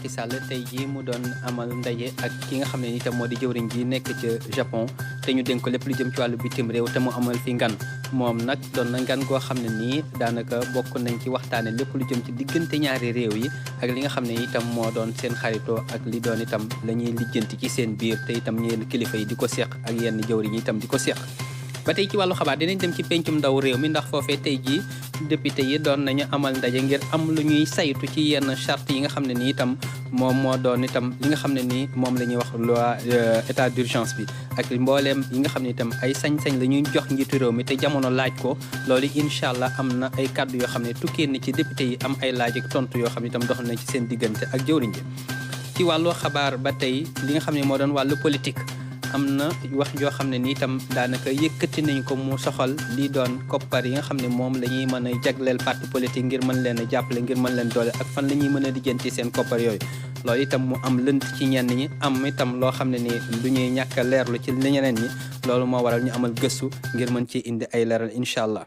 Macky Sall tey jii mu doon amal ndaje ak ki nga xam ne itam moo di jëwriñ ji nekk ca Japon te ñu dénk ko lépp lu jëm ci wàllu bitim réew te mu amal fi ngan moom nag doon na ngan goo xam ne nii daanaka bokk nañ ci waxtaane lépp lu jëm ci diggante ñaari réew yi ak li nga xam ne itam moo doon seen xaritoo ak li doon itam la ñuy lijjanti ci seen biir te itam ñeen kilifa yi di ko seq ak yenn jëwriñ yi itam di ko seq. ba tey ci wàllu xabaar dinañ dem ci pencum ndaw réew mi ndax foofee tey jii député yi doon nañu amal ndaje ngir am lu ñuy saytu ci yenn charte yi nga xam ne nii itam moom moo doon itam li nga xam ne nii moom la ñuy wax loi état d'urgence bi ak mbooleem yi nga xam ne itam ay sañ-sañ la ñuy jox njiitu réew mi te jamono laaj ko loolu incha allah am na ay kàddu yoo xam ne tukkee na ci député yi am ay laaj ak tontu yoo xam ne itam dox na ci seen diggante ak jëwriñ ji ci wàllu xabaar ba tey li nga xam ne moo doon wàllu politique am na wax yoo xam ne ni itam daanaka yëkkati nañ ko mu soxal lii doon koppar yi nga xam ne moom la ñuy mën a jagleel parti politique ngir mën leen a jàppale ngir mën leen doole ak fan la ñuy mën a lijjanti seen koppar yooyu loolu itam mu am lënt ci ñenn ñi am itam loo xam ne ni lu ñuy ñàkk a leerlu ci ñeneen ñi loolu moo waral ñu amal gëstu ngir mën ci indi ay leeral incha allah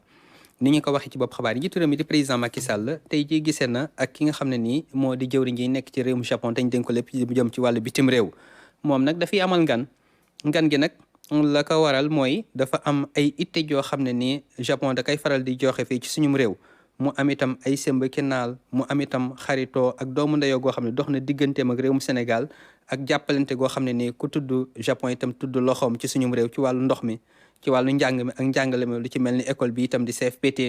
ni ñu ko waxee ci bopp xabaar yi njiitu réew mi di président Macky Sall tey jii gisee na ak ki nga xam ne nii moo di jëwriñ ji nekk ci réewum Japon te ñu dénk ko lépp bu jëm ci wàllu bitim réew moom nag dafay amal ngan gi nag la ko waral mooy dafa am ay itte joo xam ne nii Japon da koy faral di joxe fii ci suñum réew mu am itam ay semb kinaal mu am itam xaritoo ak doomu ndeyoo goo xam ne dox na digganteem ak réewum Sénégal ak jàppalante goo xam ne nii ku tudd Japon itam tudd loxoom ci suñum réew ci wàllu ndox mi ci wàllu njàng mi ak njàngale mi lu ci mel ni école bi itam di CFPT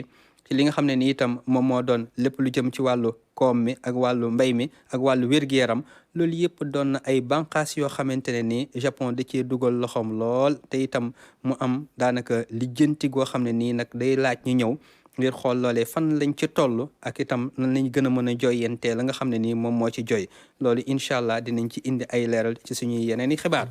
ci li nga xam ne ni itam moom moo doon lépp lu jëm ci wàllu koom mi ak wàllu mbay mi ak wàllu wér-gu-yaram loolu yëpp doon na ay bànqaas yoo xamante ne ni Japon da cee dugal loxoom lool te itam mu am daanaka lijjanti goo xam ne nii nag day laaj ñu ñëw ngir xool loolee fan lañ ci toll ak itam nan lañ gën a mën a joyantee la nga xam ne nii moom moo ci joy loolu incha allah dinañ ci indi ay leeral ci suñuy yeneen i xibaar.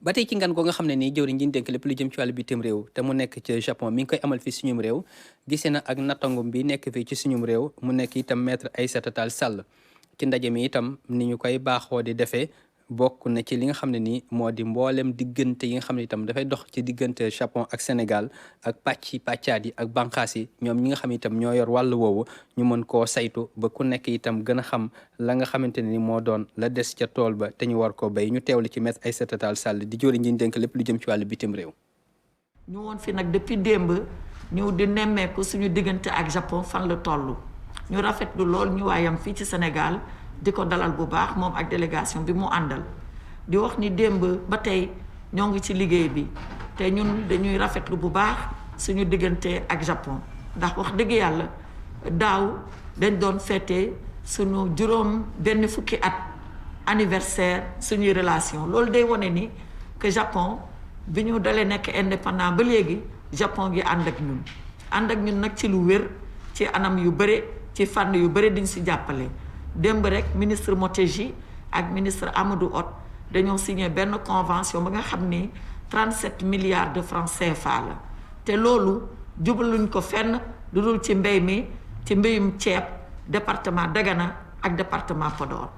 ba tey ci ngan goo nga xam ne nii jëwriñ ji ñu dénk lépp lu jëm ci wàllu bitim réew te mu nekk ci Japon mi ngi koy amal fii suñum réew gisee na ak nattangum bi nekk fii ci suñum réew mu nekk itam maître Aïssata Tall Sall ci ndaje mi itam ni ñu koy baaxoo di defee bokk na ci li nga xam ne nii moo di mboolem diggante yi nga xam ne itam dafay dox ci diggante Japon ak Sénégal ak pàccaat yi ak bànqaas yi ñoom ñi nga xam ne itam ñoo yor wàllu woowu ñu mën koo saytu ba ku nekk itam gën a xam la nga xamante ne ni moo doon la des ca tool ba te ñu war koo béy ñu teewlu ci Maître Aïssata Tall Sall di jëwriñ ji ñu dénk lépp lu jëm ci wàllu bitim réew. ñu woon fi nag depuis démb ñëw di nemmeeku suñu diggante ak Japon fan la toll ñu rafetlu lool ñu waayam fii ci Sénégal. di ko dalal bu baax moom ak délégation bi mu àndal di wax ni démb ba tey ñoo ngi ci liggéey bi te ñun dañuy rafetlu bu baax suñu diggante ak Japon ndax wax dëgg yàlla daaw dañ doon fêter suñu juróom benn fukki at anniversaire suñuy relation loolu day wane ni que Japon bi ñu dalee nekk indépendant ba léegi Japon gi ànd ak ñun nag ci lu wér ci anam yu bëre ci fànn yu bëre diñ si jàppale démb rek ministre Motegi ak ministre Amadou Hott dañoo signé benn convention ba nga xam ni 37 milliards de francs CFA la te loolu jubaluñ ko fenn lu dul ci mbéy mi ci mbéyum ceeb département Dagana ak département Podor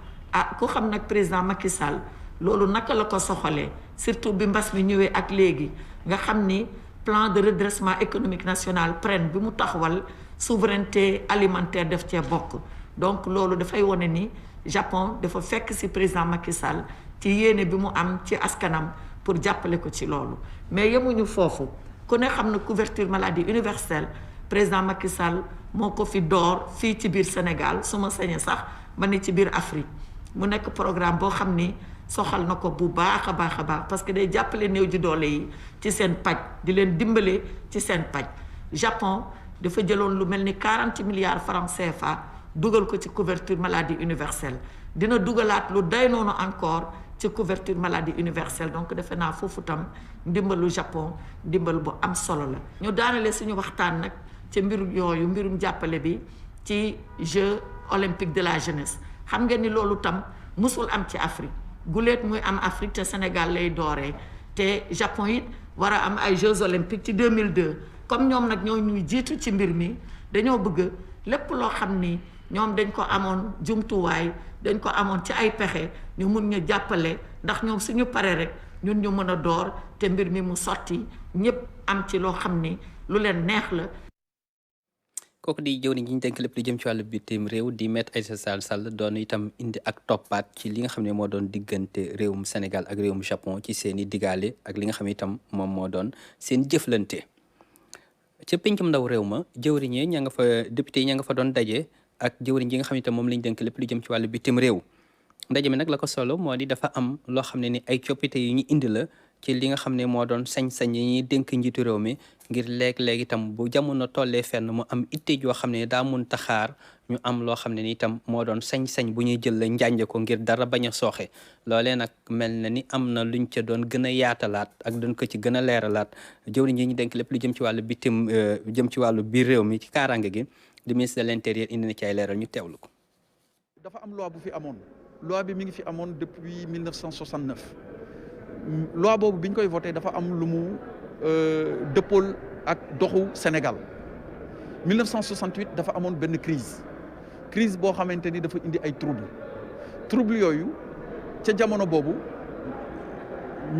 ku xam nag président Macky Sall loolu naka la ko soxalee surtout bi mbas mi ñëwee ak léegi nga xam ni plan de redressement économique national PREN bi mu taxawal souveraineté alimentaire def cee bokk donc loolu dafay wane ni Japon dafa fekk ci président Macky Sall ci yéene bi mu am ci askanam pour jàppale ko ci loolu mais yemuñu foofu ku ne xam na couverture maladie universelle président Macky Sall moo ko fi door fii ci biir Sénégal su ma sañee sax ma ne ci biir Afrique mu nekk programme boo xam ni soxal na ko bu baax a baax a baax parce que day jàppale néew ji doole yi ci seen paj di leen dimbale ci seen paj Japon dafa jëloon lu mel ni 40 milliards francs CFA dugal ko ci couverture maladie universelle dina dugalaat lu day noonu encore ci couverture maladie universelle donc defe naa foofu tam ndimbalu Japon ndimbal bu am solo la. ñu daanale suñu waxtaan nag ci mbirum jàppale bi ci Jeux olympiques de la jeunesse xam nga ni loolu tam musul am ci Afrique guleet muy am Afrique te Sénégal lay dooree te Japon it war a am ay Jeux olympiques ci 2002 comme ñoom nag ñoo ñuy jiitu ci mbir mi dañoo bëgg lépp loo xam ni. ñoom dañ ko amoon jumtuwaay dañ ko amoon ci ay pexe ñu mun ñu jàppale ndax ñoom suñu paree rek ñun ñu mën a door te mbir mi mu sotti ñëpp am ci loo xam ni lu leen neex la kooku di jëwriñ ji ñu dénk lépp lu jëm ci wàllu bitim réew di Maître Aïssata Tall Sall doon itam indi ak toppaat ci li nga xam ne moo doon diggante réewum Sénégal ak réewum Japon ci seen i digaale ak li nga xam ne itam moom moo doon seen jëflante. ca pencum ndaw réew ma jëwriñ yi ña nga fa député yi ña nga fa doon daje ak jëwriñ ji nga xam ne itam moom lañ dénk lépp lu jëm ci wàllu bitim réew. ndaje mi nag la ko solo moo di dafa am loo xam ne ni ay coppite yu ñu indi la ci li nga xam ne moo doon sañ-sañ yi ñuy dénk njiitu réew mi ngir léeg-léeg itam bu jamono tollee fenn mu am itte joo xam ne daa mun taxaar ñu am loo xam ne ni itam moo doon sañ-sañ bu ñuy jël la njànj ko ngir dara bañ a sooxe loolee nag mel na ni am na luñ ca doon gën a yaatalaat ak doon ko ci gën a leeralaat jëwriñ yi ñu dénk lépp lu jëm ci wàllu jëm ci wàllu biir réew mi ci kaaraange gi di ministre de l'intérieur indi na ci ay leeral ñu teewlu ko. dafa am loi bu fi amoon loi bi mi ngi fi amoon depuis 1969 loi boobu bi ñu koy voté dafa am lu mu dëppool ak doxu Sénégal 1968 dafa amoon benn crise boo xamante ni dafa indi ay trouble yooyu ca jamono boobu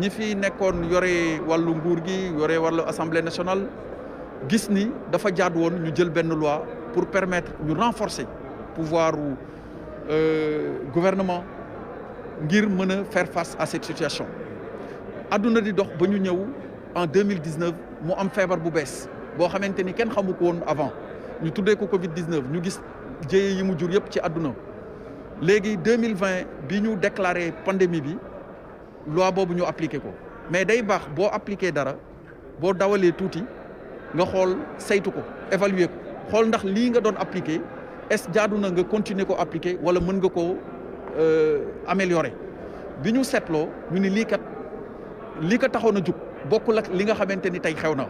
ñi fi nekkoon yore wàllu nguur gi yore wàllu assemblée nationale gis ni dafa jaadu woon ñu jël benn loi pour permettre ñu renforcer pouvoir gouvernement ngir mën a faire face à cette situation adduna di dox ba ñu ñëw en 2019 mu am feebar bu bees boo xamante ni kenn xamu ko woon avant ñu tuddee ko Covid-19 ñu gis jéye yi mu jur yëpp ci adduna léegi 2020 bi ñu déclaré pandémie bi loi boobu ñu appliqué ko mais day baax boo appliqué dara boo dawalee tuuti nga xool saytu ko évaluer ko xool ndax lii nga doon appliqué est-ce jaadu na nga continuer ko appliquer wala mën nga koo améliorer bi ñu seetloo ñu ni lii ko taxoon a jug bokkul ak li nga xamante ni tey xew na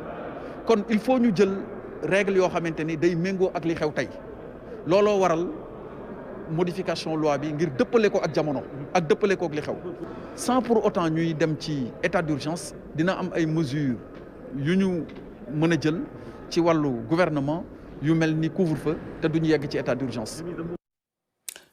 kon il faut ñu jël règle yoo xamante ni day méngoo ak li xew tey looloo waral modification loi bi ngir dëppale ko ak jamono ak dëppale ko ak li xew sans pour autant ñuy dem ci état d'urgence dina am ay mesures yu ñu mën a jël ci wàllu gouvernement yu mel ni couvre-feu te duñu yegg ci état d'urgence.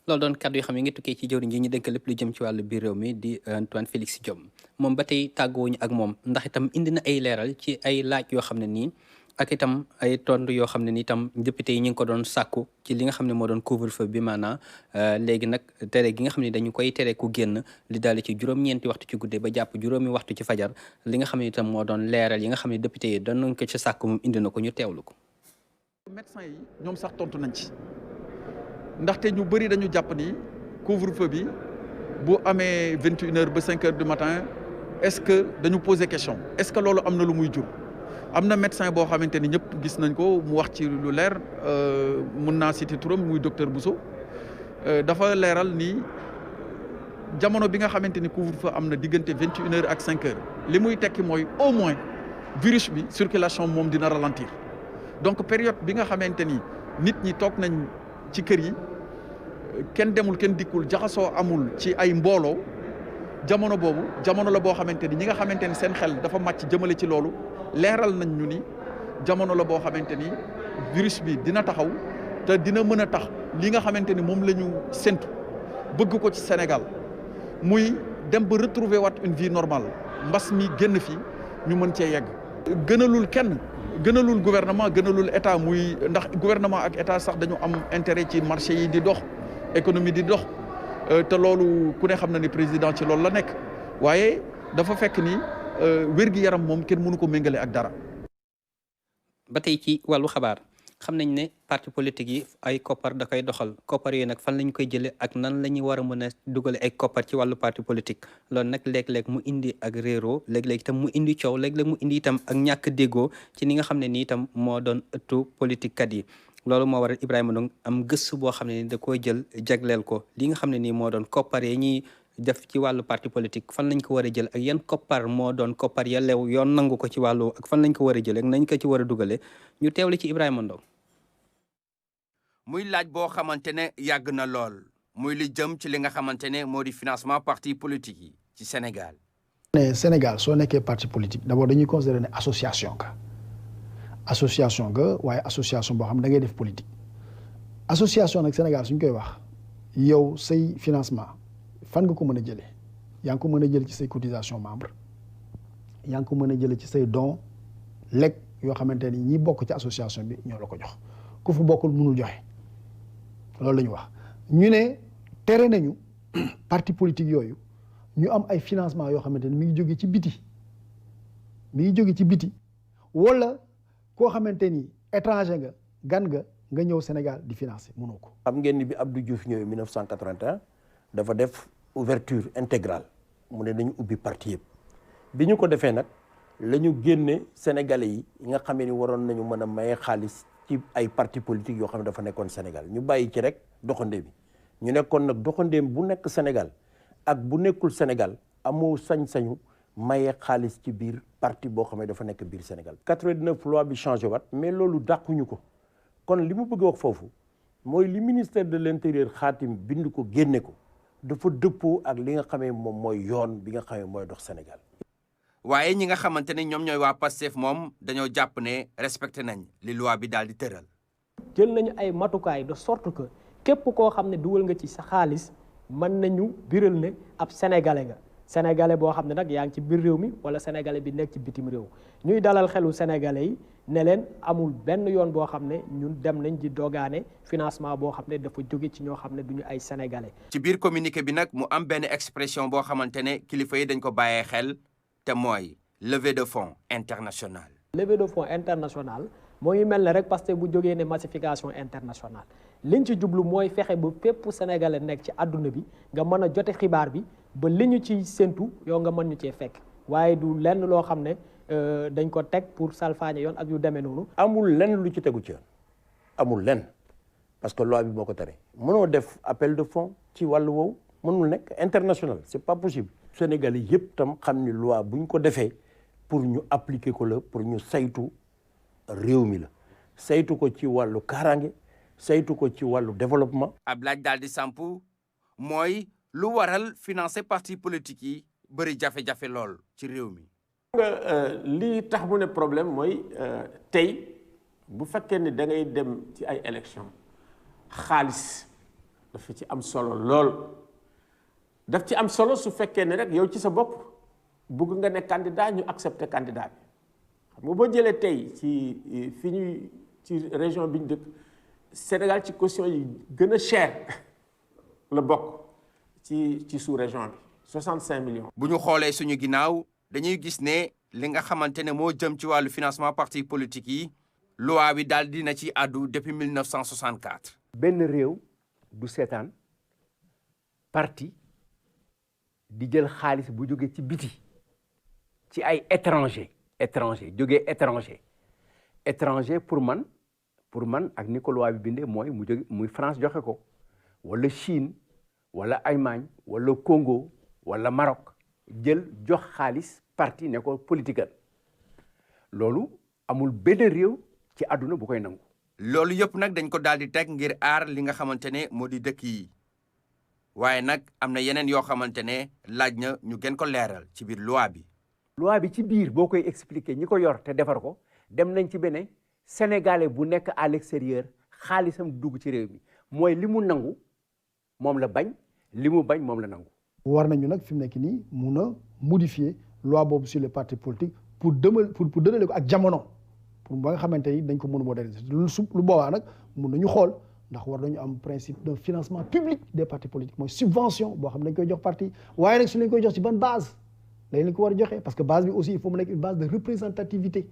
loolu doon kàddu yoo xam ne ngi tukkee ci jëwriñ ji ñu dénk lépp lu jëm ci wàllu biir réew mi di Antoine Félix Diome moom ba tey tàggoowuñu ak moom ndax itam indi na ay leeral ci ay laaj yoo xam ne nii ak itam ay tontu yoo xam ne ni itam député yi ñu ngi ko doon sàkku ci li nga xam ne moo doon couvre-feu bi maanaam léegi nag tere gi nga xam ne dañu koy tere ku génn li daal ci juróom-ñeenti waxtu ci guddee ba jàpp juróomi waxtu ci fajar li nga xam ne itam moo doon leeral yi nga xam ne député yi doon nañ ko ci sàkku moom indi na ko ñu teewlu ko. médecins yi ñoom sax tontu nañ ci ndaxte ñu bëri dañu jàpp ni couvre-feu bi bu amee 21h ba 5h du matin est-ce que dañu poser question est-ce que loolu am na lu muy jur. am na médecin boo xamante ni ñëpp gis nañ ko mu wax ci lu leer mun naa citer turam muy docteur Bousso dafa leeral ni jamono bi nga xamante ni couvre-feu am na diggante 21h ak 5h li muy tekki mooy au moins virus bi circulation moom dina ralentir donc période bi nga xamante ni nit ñi toog nañ ci kër yi kenn demul kenn dikkul jaxasoo amul ci ay mbooloo jamono boobu jamono la boo xamante ni ñi nga xamante ni seen xel dafa màcc jëmale ci loolu leeral nañ ñu ni jamono la boo xamante ni virus bi dina taxaw te dina mën a tax li nga xamante ni moom la ñu séntu bëgg ko ci Sénégal muy dem ba retrouver waat une vie normale mbas mi génn fi ñu mën cee yegg. gënalul kenn gënalul gouvernement gënalul état muy ndax gouvernement ak état sax dañu am intérêt ci marché yi di dox économie di dox te loolu ku ne xam na ni président ci loolu la nekk waaye dafa fekk ni. wér-gi-yaram moom kenn mënu ko méngale ak dara. ba tey ci wàllu xabaar xam nañ ne parti politique yi ay koppar da koy doxal koppar yooyu nag fan lañ koy jëlee ak nan la ñu war a mën a dugale ay koppar ci wàllu parti politique loolu nag léeg-léeg mu indi ak réeroo léeg-léeg itam mu indi coow léeg-léeg mu indi itam ak ñàkk déggoo ci ni nga xam ne ni itam moo doon ëttu politique kat yi loolu moo waral Ibrahima Ndong am gëstu boo xam ne ni da koy jël jagleel ko li nga xam ne nii moo doon koppar yi ñuy def ci wàllu parti politique fan lañ ko war a jël ak yan koppar moo doon koppar ya lew yoon nangu ko ci wàllu ak fan lañ ko war a jëlee ak nañ ko ci war a dugale ñu teewle ci Ibrahima Ndong muy laaj boo xamante ne yàgg na lool muy li jëm ci li nga xamante ne moo di financement parti politique yi ci Sénégal. ne Sénégal soo nekkee parti politique d'abord dañuy considérer ne association nga waaye association boo xam da ngay def politique association nag Sénégal suñ koy wax yow say financement fan nga ko mën a jëlee yaa ngi ko mën a jël ci say cotisation membre yaa ngi ko mën a jëlee ci say don lekk yoo xamante ni ñi bokk ci association bi ñoo la ko jox ku fa bokkul mënul joxe loolu la ñu wax. ñu ne tere nañu parti politique yooyu ñu am ay financement yoo xamante ne mi ngi jóge ci biti wala koo xamante ni étranger nga gan nga ñëw Sénégal di financer mënoo ko. xam ngeen ni bi Abdou Diouf ñëwee 1981 dafa def ouverture intégrale mu ne nañu ubbi parti yëpp bi ñu ko defee nag la ñu génne Sénégalais yi nga xamee ni waroon nañu mën a maye xaalis ci ay parti politique yoo xam ne dafa nekkoon Sénégal ñu bàyyi ci rek doxandéem bi ñu nekkoon nag doxandéem bu nekk Sénégal ak bu nekkul Sénégal amoo sañ-sañu maye xaalis ci biir parti boo xam ne dafa nekk biir Sénégal. 89 loi bi changé waat mais loolu dàquñu ko kon li mu bëgg wax foofu mooy li ministère de l'intérieur xaatim bind ko génne ko dafa dëppoo ak li nga xamee moom mooy yoon bi nga xamee mooy dox Sénégal. waaye ñi nga xamante ne ñoom ñooy waa Pastef moom dañoo jàpp ne respecté nañ li loi bi daal di tëral. jël nañu ay matukaay de sorte que képp koo xam ne dugal nga ci sa xaalis mën nañu biral ne ab sénégalais nga sénégalais boo xam ne nag yaa ngi ci biir réew mi wala sénégalais bi nekk ci bitim réew ñuy dalal xelu sénégalais yi ne leen amul benn yoon boo xam ne ñun dem nañ di dogaane financement boo xam ne dafa jóge ci ñoo xam ne duñu ay sénégalais. ci biir communiqué bi nag mu am benn expression boo xamante ne kilifa yi dañ ko bàyyee xel te mooy levée de fonds international. levée de fonds international moo ngi mel ne rek parce que bu jógee ne massification internationale liñ ci jublu mooy fexe ba fépp sénégalais nekk ci àdduna bi nga mën a jote xibaar bi ba li ñu ciy séntu yow nga mën ñu cee fekk waaye du lenn loo xam ne dañ ko teg pour salfaañe yoon ak yu demee noonu. amul lenn lu ci tegu ci yoon amul lenn parce que loi bi moo ko tere mënoo def appel de fonds ci wàllu woowu mënul nekk international c'est pas possible. Sénégalais yëpp tam xam ni loi buñ ko defee pour ñu appliquer ko la pour ñu saytu réew mi la saytu ko ci wàllu kaaraange saytu ko ci wàllu développement. ab laaj daal di samp mooy lu waral financer parti politique yi bëri jafe-jafe lool ci réew mi. lii tax mu ne problème mooy tey bu fekkee ni da ngay dem ci ay élection xaalis dafa ci am solo lool daf ci am solo su fekkee ne rek yow ci sa bopp bugg nga ne candidat ñu accepter candidat bi xam nga boo jëlee tey ci fi ñuy ci région bi ñu dëkk Sénégal ci caution yi gën a cher la bokk ci sous région bi 65 millions. bu ñu xoolee suñu ginnaaw dañuy gis ne li nga xamante ne moo jëm ci wàllu financement parti politique yi loi bi daal dina ci àddu depuis 1964. benn réew du seetaan parti di jël xaalis bu jóge ci biti ci ay étranger jógee étranger pour man ak ni ko loi bi bindee mooy mu jóge muy France joxe ko wala Chine wala Allemagne wala Congo wala Maroc jël jox xaalis parti ne ko politique loolu amul benn réew ci àdduna bu koy nangu. loolu yëpp nag dañ ko daal di teg ngir aar li nga xamante ne moo di dëkk yi waaye nag am na yeneen yoo xamante ne laaj na ñu gën ko leeral ci biir loi bi. loi bi ci biir boo koy expliquer ñi ko yor te defar ko dem nañ ci beneen sénégalais bu nekk à l'extérieur xaalisam dugg ci réew mi mooy li mu nangu moom la bañ li mu bañ moom la nangu. war nañu nag fi mu nekk nii mun a modifier loi boobu sur les partis politiques pour dënale ko ak jamono pour ba nga xamante ni dañ ko mën a moderniser lu boobaa nag mun nañu xool ndax war nañu am principe de financement public des partis politiques mooy subvention boo xam ne dañ koy jox parti waaye nag su lañ koy jox ci ban base lañ ko war a joxe parce que base bi aussi il faut mu nekk une base de représentativité.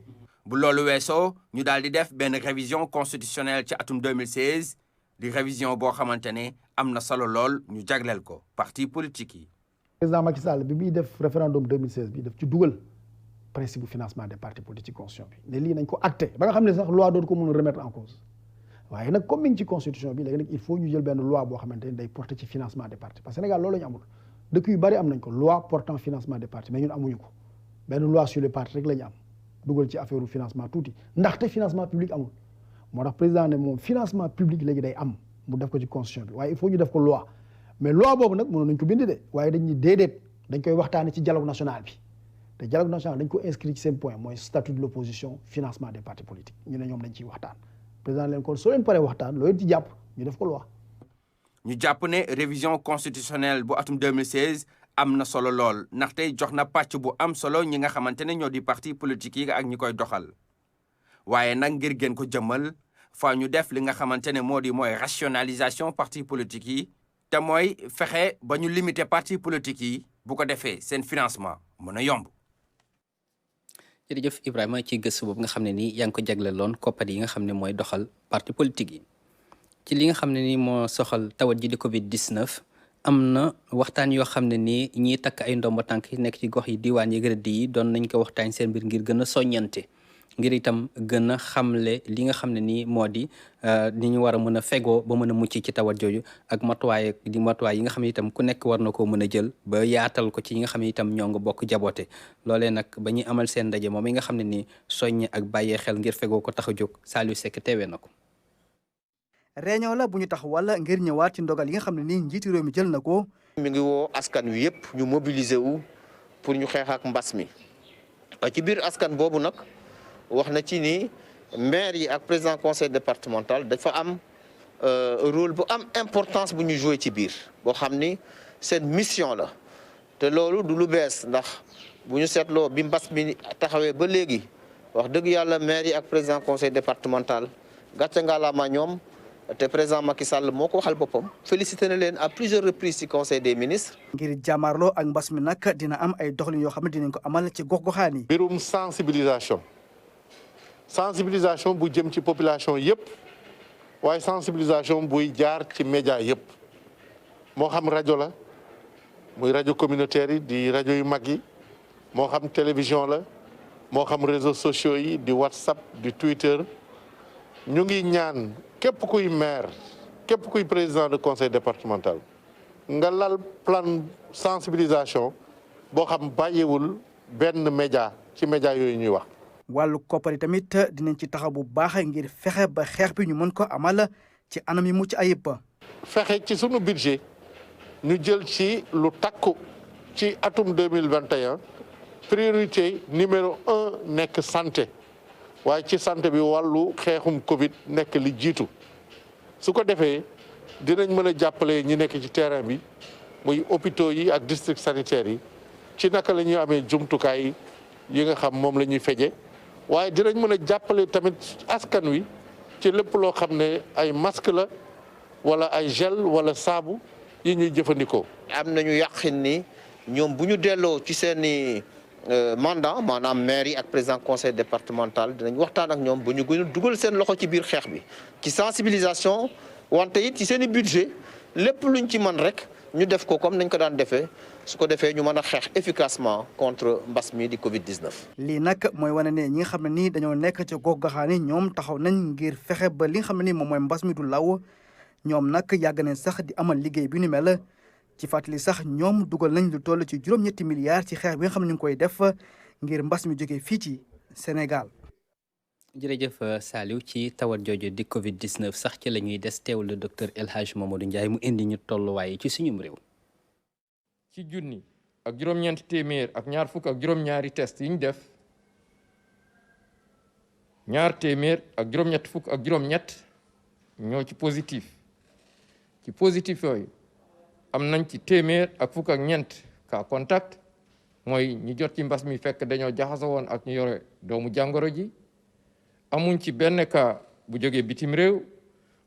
bu loolu weesoo ñu daal di def benn révision constitutionnelle ci atum 2016 di révision boo xamante ne am na solo lool ñu jagleel ko parti politique yi. président Macky Sall bi muy def référendum 2016 bi daf ci dugal principe bu financement des partis politiques constitution bi ne lii nañ ko acté ba nga xam ne sax loi dootu ko mën a remettre en cause waaye nag comme mi ngi ci constitution bi léegi nag il faut ñu jël benn loi boo xamante ne day porter ci financement des partis parce que Sénégal loolu la ñu amul dëkk yu bari am nañ ko loi portant financement des partis mais ñun amuñu ko benn loi sur les partis rek la ñu am dugal ci affaire financement tuuti ndaxte financement public amul moo tax président ne moom financement public léegi day am mu def ko ci constitution bi waaye il faut ñu def ko loi mais loi boobu nag mënoon nañ ko bind de waaye dañ ñu déedéet dañ koy waxtaane ci dialogue national bi te dialogue national dañ ko inscrit ci seen point mooy statut de l'opposition financement des partis politiques ñu ne ñoom dañ ciy waxtaan président leen kon soo leen paree waxtaan loo leen ci jàpp ñu def ko loi. ñu jàpp ne révision constitutionnelle bu atum 2016 am na solo lool ndaxte jox na pàcc bu am solo ñi nga xamante ne ñoo di parti politique yi ak ñi koy doxal waaye nag ngir gën ko jëmmal fa ñu def li nga xamante ne moo di mooy rationalisation parti politique yi te mooy fexe ba ñu limiter parti politique yi bu ko defee seen financement mën a yomb. jërëjëf Ibrahima ci gëstu boobu nga xam ne nii yaa ngi ko jagleeloon koppar yi nga xam ne mooy doxal parti politique yi ci li nga xam ne nii moo soxal tawat ji di Covid 19 am na waxtaan yoo xam ne nii ñiy takk ay ndomba tànk yi nekk ci gox yi diwaan yi gërëd yi doon nañ ko waxtaan seen mbir ngir gën a soññante ngir itam gën a xamle li nga xam ne nii moo di ni ñu war a mën a fegoo ba mën a mucc ci tawat jooju ak matuwaay yi nga xam ne itam ku nekk war na koo mën a jël ba yaatal ko ci ñi nga xam ne itam ñoo nga bokk jaboote loolee nag ba ñuy amal seen ndaje moom yi nga xam ne nii soññe ak bàyyee xel ngir fegoo ko tax a jóg Saliou Seck teewee na ko. réunion la bu ñu taxawal ngir ñëwaat ci ndogal yi nga xam ne nii njiitu réew mi jël na ko. mi ngi woo askan wi yëpp ñu mobiliser wu pour ñu xeex ak mbas mi ci biir askan boobu nag wax na ci ni maire yi ak président conseil départemental dafa am rôle bu am importance bu ñu joué ci biir boo xam ni seen mission la te loolu du lu bees ndax bu ñu seetloo bi mbas mi taxawee ba léegi wax dëgg yàlla maire yi ak président conseil départemental gàcce ngalaama ñoom. te président Macky Sall moo ko waxal boppam félicité na leen à plusieurs reprises ci conseil des ministres. ngir jàmmaarloo ak mbas mi nag dina am ay doxalin yoo xam ne dinañ ko amal ci gox-goxaan yi. mbirum sensibilisation bu jëm ci population yëpp waaye sensibilisation buy jaar ci média yëpp moo xam rajo la muy rajo communautaire yi di rajo yu mag yi moo xam télévision la moo xam réseaux sociaux yi di WhatsApp di Twitter ñu ngi ñaan. képp kuy maire képp kuy président de conseil départemental nga lal plan sensibilisation boo xam bàyyiwul benn média ci média yooyu ñuy wax. wàllu koppar yi tamit dinañ ci taxaw bu baax ngir fexe ba xeex bi ñu mën ko amal ci anam yi mucc ayib. fexe ci sunu budget ñu jël ci lu takku ci atum 2021 priorité numéro 1 nekk santé. waaye ci santé bi wàllu xeexum Covid nekk li jiitu su ko defee dinañ mën a jàppale ñi nekk ci terrain bi muy hôpitaux yi ak district sanitaires yi ci naka la ñuy amee jumtukaay yi nga xam moom la ñuy feje waaye dinañ mën a jàppale tamit askan wi ci lépp loo xam ne ay masque la wala ay gel wala saabu yi ñuy jëfandikoo. am nañu yàqin ni ñoom bu ñu delloo ci seeni mandat maanaam maire yi ak président conseil départemental dinañ waxtaan ak ñoom bu ñu gën a dugal seen loxo ci biir xeex bi ci sensibilisation wante it ci seen i budget lépp luñ ci mën rek ñu def ko comme nañ ko daan defee su ko defee ñu mën a xeex efficacement contre mbas mi di Covid 19. lii nag mooy wane ne ñi nga xam ne nii dañoo nekk ci gox-goxaan yi ñoom taxaw nañ ngir fexe ba li nga xam ne nii moom mooy mbas mi du law ñoom nag yàgg nañ sax di amal liggéey bi ni mel. ci fàttali sax ñoom dugal nañ lu toll ci juróom-ñetti milliards ci xeex bi nga xam ne ñu ngi koy def ngir mbas mi jógee fii ci Sénégal. jërëjëf Saliou ci tawat jooju di Covid 19 sax ci la ñuy des teewul le docteur El Hadj Mamadou Ndiaye mu indi ñu tolluwaay ci suñum réew. ci junni ak juróom-ñeent téeméer ak ñaar fukk ak juróom-ñaari test yi ñu def ñaar téeméer ak juróom-ñett fukk ak juróom-ñett ñoo ci positif yooyu. am nañ ci téeméer ak fukk ak ñeent cas contact mooy ñi jot ci mbas mi fekk dañoo jaxasoo woon ak ñu yore doomu jàngoro ji amuñ ci benn cas bu jógee bitim réew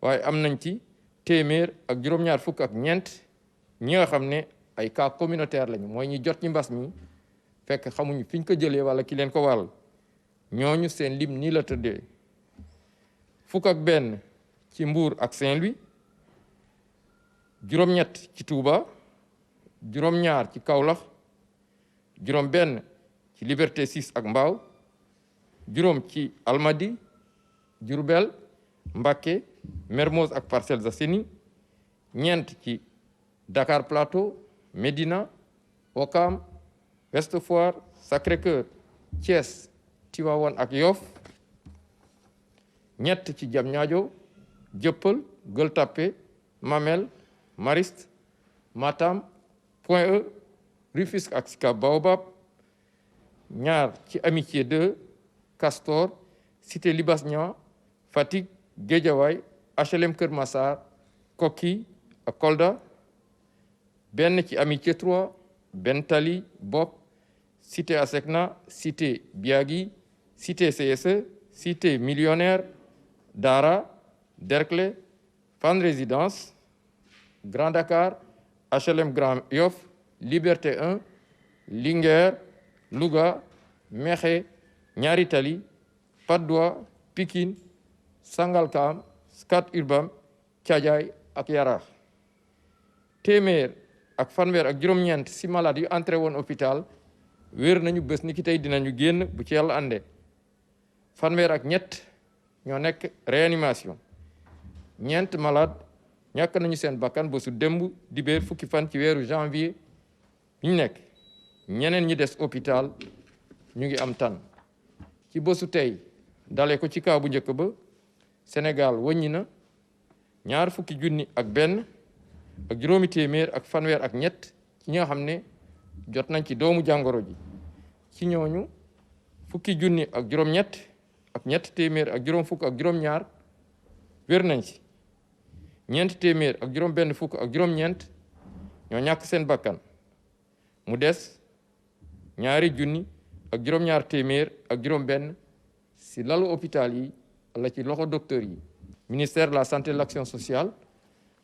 waaye am nañ ci téeméer ak juróom-ñaar fukk ak ñeent ñi nga xam ne ay cas communautaire lañu mooy ñi jot ci mbas mi fekk xamuñu fiñ ko jëlee wala ki leen ko wàll ñooñu seen lim nii la tëddee fukk ak benn ci Mbour ak Saint-Louis juróom-ñett ci Touba juróom-ñaar ci Kaolack juróom-benn ci Liberté 6 ak Mbao juróom ci Almadi Diourbel Mbacké Mermoz ak Parcelles Assainies ñeent ci Dakar Plateau Médina Ouakam Ouest Foire Sacré-Cœur Thiès Tivaouane ak Yoff ñett ci Diamniadio Dieuppeul Gueule Tapée Mamelles Mariste Matam Point E Rufisque ak Sicap Baobab ñaar ci Amitié 2 Castor Cité Libas Niang Fatick Guédiawaye HLM Keur Massar Koki ak Kolda benn ci Amitié 3 Bentali Bopp Cité Asecna Cité Biagui Cité CSE Cité Millionnaire Dara Derklé, Fann Résidence, Grand Dakar, HLM Grand Yoff, Liberté 1, Linguère, Louga, Mékhé, Ñaari Tali, Patte d'Oie, Pikine, Sangalkam, Scat Urbam, Thiadiaye ak Yaraax. téeméer ak fanweer ak juróom-ñeent si malade yu entré woon hôpital wér nañu bés ni ki tey dinañu génn bu ci yàlla àndee. fanweer ak ñett ñoo nekk réanimation. ñeent malade ñàkk nañu seen bakkan bésu démb dibéer fukki fan ci weeru janvier bi ñu nekk. ñeneen ñi des hôpital ñu ngi am tan. ci bésu tey dale ko ci kaw bu njëkk ba Sénégal wàññi na 21 ak juróomi téeméer ak fanweer ak ñett ci ñi nga xam ne jot nañ ci doomu jàngoro ji. ci ñooñu 20 ak juróom-ñett ak ñett téeméer ak juróom fukk ak juróom-ñaar wér nañ ci. 4 téeméer ak juróom benn fukk ak juróom-ñeent ñoo ñàkk seen bakkan. mu des 2 junni ak juróom-ñaar téeméer ak juróom benn si lalu hôpital yi wala ci loxo docteur yi. ministère de la santé et de l'action sociale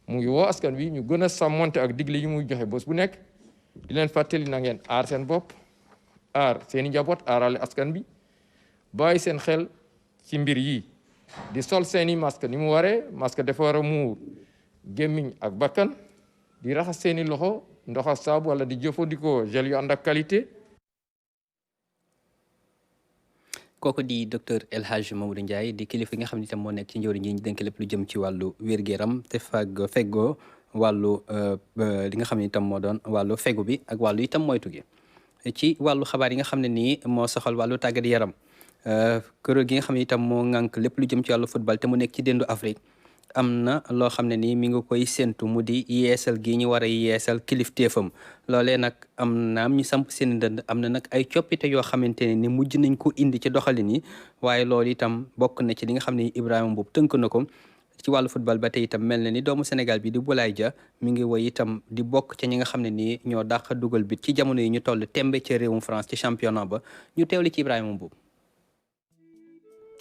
mu ngi woo askan wi ñu gën a sàmmonte ak digle yi muy joxe bés bu nekk di leen fàttali na ngeen aar seen bopp aar seeni njaboot aarale askan bi bàyyi seen xel ci mbir yi di sol seeni masque ni mu waree masque dafa war a muur gémmiñ ak bakkan di raxas seeni loxo ndox ak saabu wala di jëfandikoo gel yu ànd ak qualité. kooku di docteur El Hadj Mamadou Ndiaye di kilifa nga xam ne itam moo nekk ci njëriñ yi ñu dénk lépp lu jëm ci wàllu wér-gu-yaram te feggoo wàllu li nga xam ne itam moo doon wàllu fegu bi ak wàllu itam moytu gi. ci wàllu xabaar yi nga xam ne nii moo soxal wàllu tàggat yaram kuréel gi nga xam ne itam moo ŋànk lépp lu jëm ci wàllu football te mu nekk ci déndu Afrique am na loo xam ne nii mi ngi koy séntu mu di yeesal gi ñu war a yeesal kilifteefam loolee nag am naam ñu samp seen ndënd am na nag ay coppite yoo xamante ne ni mujj nañ ko indi ci doxalin yi waaye loolu itam bokk na ci li nga xam ne Ibrahima Mboup tënk na ko ci wàllu football ba tey itam mel na ni doomu Sénégal bi di Boulaye Dia mi ngi woy itam di bokk ca ñi nga xam ne nii ñoo dàq dugal bit ci jamono yi ñu toll tembe ca réewum France ci championnat ba ñu teewli ci Ibrahima Mboup.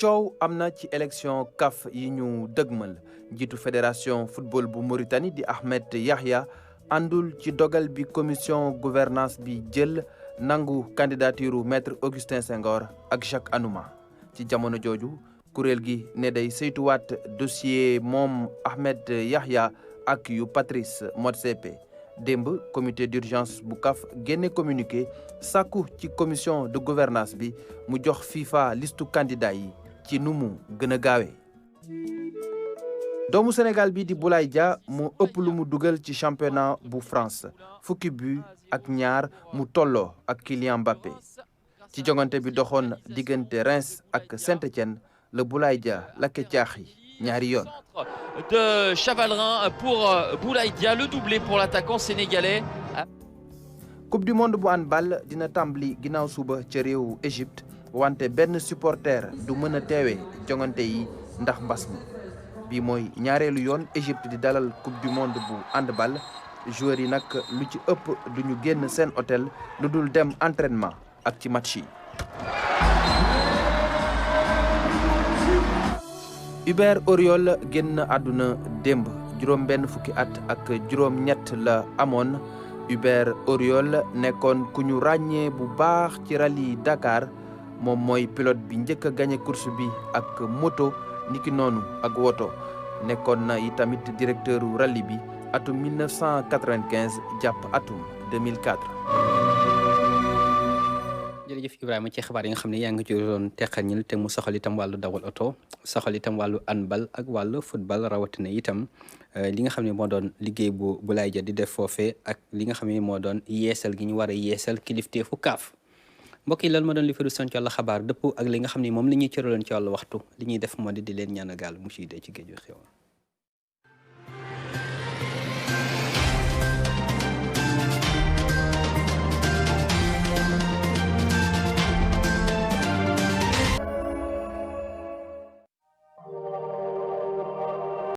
coow am na ci élection CAF yi ñu dëgmal njiitu fédération football bu Mauritanie di Ahmed Yahya àndul ci dogal bi commission gouvernance bi jël nangu candidature maître Augustin Senghor ak Jacques Anouma ci jamono jooju kuréel gi ne day saytuwaat dossier moom Ahmed Yahya ak yu Patrice Motsepe démb comité d'urgence bu CAF génne communiqué sàkku ci commission de gouvernance bi mu jox FIFA listu candidat yi ci nu mu gën a gaawee. doomu Sénégal bi di Boulaye Dia mu ëpp lu mu dugal ci championnat bu France fukki but ak ñaar mu tolloo ak Kylian Mbappé ci jongante bi doxoon diggante Reims ak Saint-Étienne le Boulaye Dia lakke caaxi ñaari yoon. de Chavalrin pour Boulaye Dia, le doublé pour l'attaquant sénégalais. Coupe du monde bu handball dina tàmbali ginnaaw suba ca réewu Égypte wante benn supporter du mën a teewee jongante yi ndax mbas mi bi mooy ñaareelu yoon Égypte di dalal coupe du monde bu handball joueurs yi nag lu ci ëpp duñu génn seen hôtel lu dul dem entraînement ak ci match yi. Hubert Auriol génn àdduna démb juróom benn fukki at ak juróom ñett la amoon Hubert Auriol nekkoon ku ñu ràññee bu baax ci rallye Dakar moom mooy pilote bi njëkk a gagné course bi ak moto niki noonu ak woto nekkoon na itamit directeur rallye bi atum 1995 jàpp atum 2004. jërëjëf Ibrahima ci xibaar yi nga xam ne yaa ngi ci doon teqañil te mu soxal itam wàllu dawal oto soxal itam wàllu handball ak wàllu football rawatina itam li nga xam ne moo doon liggéey bu Boulaye Dia di def foofee ak li nga xam ne moo doon yeesal gi ñu war a yeesal kilifteefu CAF. mbokk yi lan ma doon li fi du son ci wàllu xabaar dëpp ak li nga xam ne moom la ñuy cëraloon ci wàllu waxtu li ñuy def moo di leen ñaan gaal mu siy dee ci géej gi xew